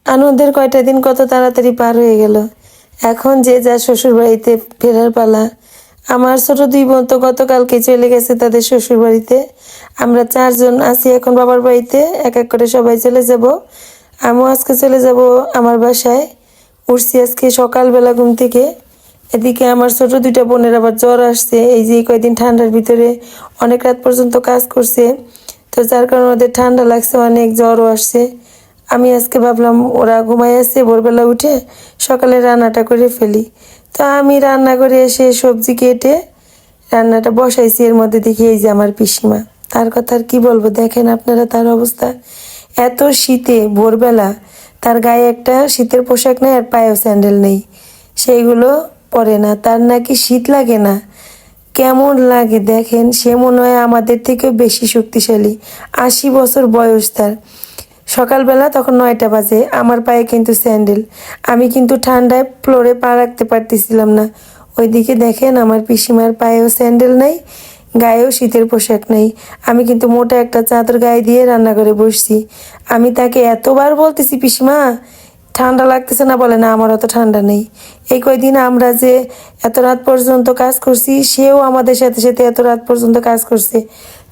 আনন্দের কয়টা দিন কত তাড়াতাড়ি পার হয়ে গেল। এখন যে যার শ্বশুর বাড়িতে ফেরার পালা। আমার ছোট দুই বোন তো গতকালকে চলে গেছে তাদের শ্বশুর বাড়িতে। আমরা চারজন আছি এখন বাবার বাড়িতে, এক এক করে সবাই চলে যাব। আমিও আজকে চলে যাব আমার বাসায়। উঠছি আজকে সকালবেলা ঘুম থেকে। এদিকে আমার ছোট দুইটা বোনের আবার জ্বর আসছে, এই যে কয়দিন ঠান্ডার ভিতরে অনেক রাত পর্যন্ত কাজ করছে, তো যার কারণে ওদের ঠান্ডা লাগছে, অনেক জ্বরও আসছে। আমি আজকে ভাবলাম ওরা ঘুমাই আছে, ভোরবেলা উঠে সকালে রান্নাটা করে ফেলি। তো আমি রান্না করে এসে সবজি কেটে রান্নাটা বসাইছি, এর মধ্যে দেখি এই যে আমার পিসিমা। তার কথা আর কি বলবো, দেখেন আপনারা তার অবস্থা। এত শীতে ভোরবেলা তার গায়ে একটা শীতের পোশাক নেই আর পায়েও স্যান্ডেল নেই, সেইগুলো পরে না। তার নাকি শীত লাগে না। কেমন লাগে দেখেন, সে মনে হয় আমাদের থেকেও বেশি শক্তিশালী। 80 বছর বয়স তার। সকালবেলা তখন 9টা বাজে, আমার পায়ে কিন্তু স্যান্ডেল। আমি কিন্তু ঠান্ডায় ফ্লোরে পা রাখতে পারতেছিলাম না। ওইদিকে দেখেন আমার পিসিমার পায়েও স্যান্ডেল নেই, গায়েও শীতের পোশাক নেই। আমি কিন্তু মোটা একটা চাদর গায়ে দিয়ে রান্নাঘরে বসছি। আমি তাকে এতবার বলতেছি, পিসিমা ঠান্ডা লাগতেছে না? বলে না, আমার অত ঠান্ডা নেই। এই কয়দিন আমরা যে এত রাত পর্যন্ত কাজ করছি, সেও আমাদের সাথে সাথে এত রাত পর্যন্ত কাজ করছে,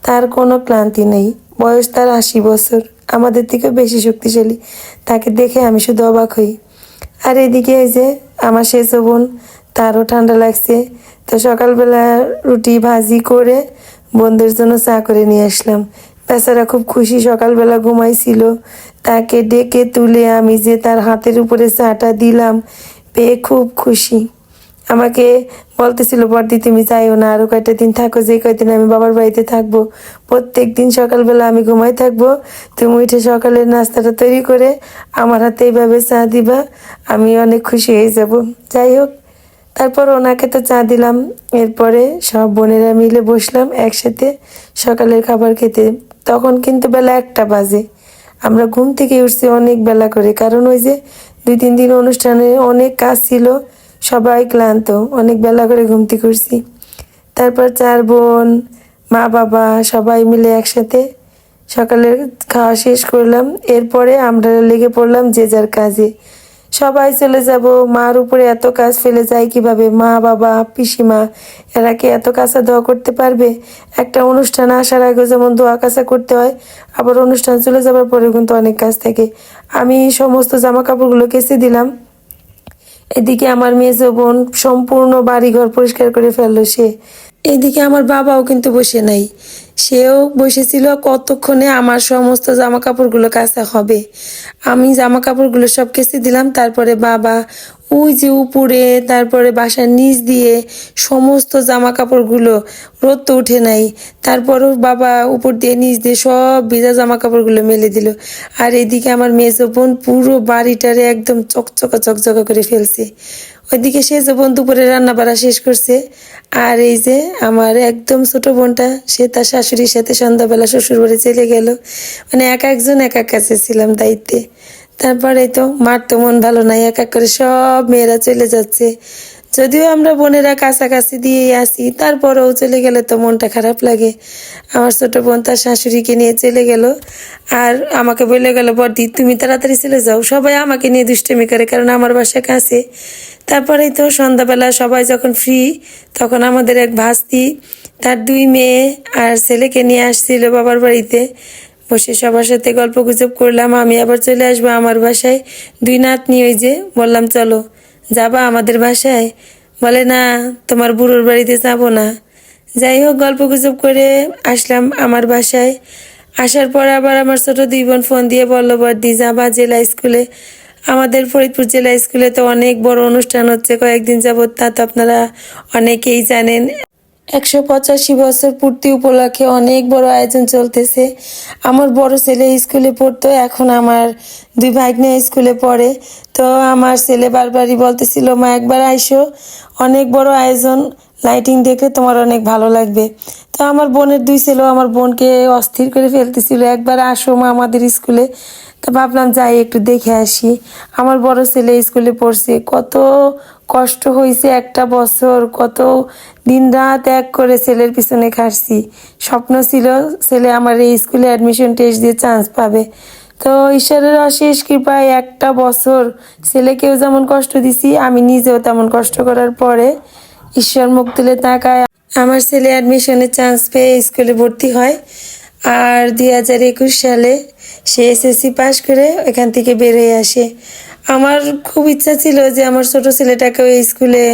তার কোনো ক্লান্তি নেই। বয়স তার 80 বছর, আমাদের থেকে বেশি শক্তিশালী। তাকে দেখে আমি শুধু অবাক হই। আর এদিকে এই যে আমার সেজো বোন, তারও ঠান্ডা লাগছে। তো সকালবেলা রুটি ভাজি করে বোনদের জন্য চা করে নিয়ে আসলাম। বেচারা খুব খুশি, সকালবেলা ঘুমাইছিল, তাকে ডেকে তুলে আমি যে তার হাতের উপরে চাটা দিলাম, পেয়ে খুব খুশি। আমাকে বলতেছিল, বড়দি তুমি যাইও না, আরো কয়টা দিন থাকো, যে কয়দিন আমি বাবার বাড়িতে থাকবো প্রত্যেক দিন সকালবেলা আমি ঘুমাই থাকবো, তুমি উঠে সকালের নাস্তাটা তৈরি করে আমার হাতে এইভাবে চা দিবা, আমি অনেক খুশি হয়ে যাব। যাই হোক, তারপর ওনাকে তো চা দিলাম। এরপরে সব বোনেরা মিলে বসলাম একসাথে সকালের খাবার খেতে। তখন কিন্তু বেলা 1টা বাজে। আমরা ঘুম থেকে উঠছি অনেক বেলা করে, কারণ ওই যে 2-3 দিন অনুষ্ঠানে অনেক কাজ ছিল, সবাই ক্লান্ত, অনেক বেলা করে ঘুম থেকে উঠছি। তারপর 4 বোন, মা বাবা সবাই মিলে একসাথে সকালের খাওয়া শেষ করলাম। এরপরে আমরা লেগে পড়লাম যে যার কাজে। সবাই চলে যাব, মার উপরে এত কাজ ফেলে যায় কিভাবে? মা বাবা পিসিমা এরা কি এত কাঁচা ধোয়া করতে পারবে? একটা অনুষ্ঠান আসার আগে যেমন ধোয়া কাচা করতে হয়, আবার অনুষ্ঠান চলে যাবার পরে কিন্তু অনেক কাজ থাকে। আমি সমস্ত জামা কাপড়গুলো কেচে দিলাম। এদিকে আমার মেজো বোন সম্পূর্ণ বাড়িঘর পরিষ্কার করে ফেললো সে। এদিকে আমার বাবাও কিন্তু বসে নাই, সেও বসেছিল কতক্ষণে আমার সমস্ত জামা কাপড়গুলো কাচা হবে। আমি জামা কাপড়গুলো সব কেচে দিলাম, তারপরে বাবা ওই যে উপরে, তারপরে বাসার নিচ দিয়ে সমস্ত জামা কাপড়গুলো, রোদ তো উঠে নাই, তারপরও বাবা উপর দিয়ে নিচ দিয়ে সব ভিজা জামা কাপড়গুলো মেলে দিল। আর এদিকে আমার মেজো বোন পুরো বাড়িটারে একদম চকচকা চকচকা করে ফেলছে। ওইদিকে সেজো বোন দুপুরে রান্না বাড়া শেষ করছে। আর এই যে আমার একদম ছোট বোনটা, সে তার শাশুড়ির সাথে সন্ধ্যাবেলা শ্বশুর বাড়ি চলে গেল। মানে এক একজন এক এক কাছে ছিলাম দায়িত্বে। তারপরে তো মার তো মন ভালো নাই, এক এক করে সব মেয়েরা চলে যাচ্ছে। যদিও আমরা বোনেরা কাছাকাছি দিয়েই আসি, তারপরেও চলে গেলে তো মনটা খারাপ লাগে। আমার ছোট বোন তার শাশুড়িকে নিয়ে চলে গেল, আর আমাকে বলে গেল, বড়দি তুমি তাড়াতাড়ি চলে যাও। সবাই আমাকে নিয়ে দুষ্টামি করে, কারণ আমার বাসা কাছে। তারপরেই তো সন্ধ্যাবেলা সবাই যখন ফ্রি, তখন আমাদের এক ভাস্তি তার 2 মেয়ে আর ছেলেকে নিয়ে আসছিল বাবার বাড়িতে। বসে সবার সাথে গল্প গুজব করলাম। আমি আবার চলে আসবো আমার বাসায়। 2 নাতনি, ওই যে বললাম চলো যাবা আমাদের বাসায়, বলে না তোমার বুড়োর বাড়িতে যাবো না। যাই হোক, গল্প গুজব করে আসলাম আমার বাসায়। আসার পর আবার আমার ছোট 2 বোন ফোন দিয়ে বললো, বড়দি যাবা জেলা স্কুলে? আমাদের ফরিদপুর জেলা স্কুলে তো অনেক বড় অনুষ্ঠান হচ্ছে কয়েকদিন যাবত, তা তো আপনারা অনেকেই জানেন। 185 বছর পূর্তি উপলক্ষে অনেক বড় আয়োজন চলতেছে। আমার বড় ছেলে স্কুলে পড়তো, এখন আমার 2 ভাগ্নে স্কুলে পড়ে। তো আমার ছেলে বারবারই বলতেছিল, মা একবার আইসো, অনেক বড় আয়োজন, লাইটিং দেখে তোমার অনেক ভালো লাগবে। তো আমার বোনের 2 ছেলেও আমার বোনকে অস্থির করে ফেলতেছিল, একবার আসো মা আমাদের স্কুলে। তো ভাবলাম যাই একটু দেখে আসি। আমার বড় ছেলে স্কুলে পড়ছে, কত কষ্ট হয়েছে একটা বছর, কত দিন রাত এক করে ছেলের পিছনে খাটছি। স্বপ্ন ছিল ছেলে আমার এই স্কুলে অ্যাডমিশন টেস্ট দিয়ে চান্স পাবে। তো ঈশ্বরের অশেষ কৃপায় একটা বছর ছেলেকেও যেমন কষ্ট দিছি, আমি নিজেও তেমন কষ্ট করার পরে ঈশ্বর মুখ তুলে তাকায় আমার ছেলে অ্যাডমিশনের চান্স পেয়ে স্কুলে ভর্তি হয়। আর 2021 সালে সে এসএসসি পাশ করে এখান থেকে বের হয়ে আসে। আমার খুব ইচ্ছা ছিল যে আমার ছোট ছেলেটাকে ওই স্কুলে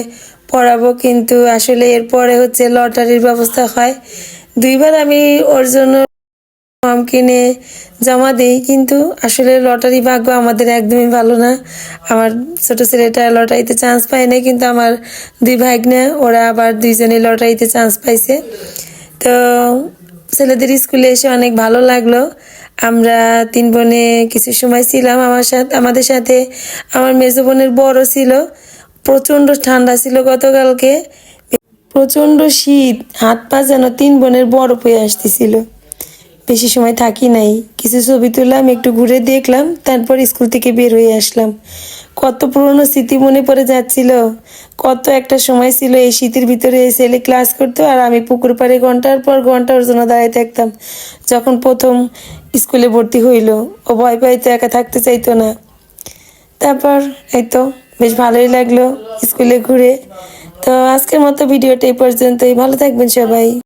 পড়াবো, কিন্তু আসলে এরপরে হচ্ছে লটারির ব্যবস্থা হয়। দুইবার আমি ওর জন্য ফর্ম কিনে জমা দিই, কিন্তু আসলে লটারি ভাগ্য আমাদের একদমই ভালো না। আমার ছোট ছেলেটা লটারিতে চান্স পায় না, কিন্তু আমার দুই ভাগ্নে ওরা আবার দুইজনে লটারিতে চান্স পাইছে। তো ছেলেদের স্কুলে এসে অনেক ভালো লাগলো। আমরা তিন বোনে কিছু সময় ছিলাম, আমাদের সাথে আমার মেজো বোনের বড় ছিল। প্রচণ্ড ঠান্ডা ছিল গতকালকে, প্রচণ্ড শীত, হাত পা যেন তিন বোনের বরফ হয়ে আসতেছিল। বেশি সময় থাকি নাই, কিছু ছবি তুললাম, একটু ঘুরে দেখলাম, তারপর স্কুল থেকে বের হয়ে আসলাম। কত পুরনো স্মৃতি মনে পড়ে যাচ্ছিল। কত একটা সময় ছিল এই শীতের ভিতরে ছেলে ক্লাস করতো আর আমি পুকুর পাড়ে ঘন্টার পর ঘন্টা ওর জন্য দাঁড়ায় থাকতাম। যখন প্রথম স্কুলে ভর্তি হইলো, ও ভয় পাইতো, একা থাকতে চাইতো না। তারপর এই তো বেশ ভালোই লাগলো স্কুলে ঘুরে। তো আজকের মতো ভিডিওটা এই পর্যন্তই। ভালো থাকবেন সবাই।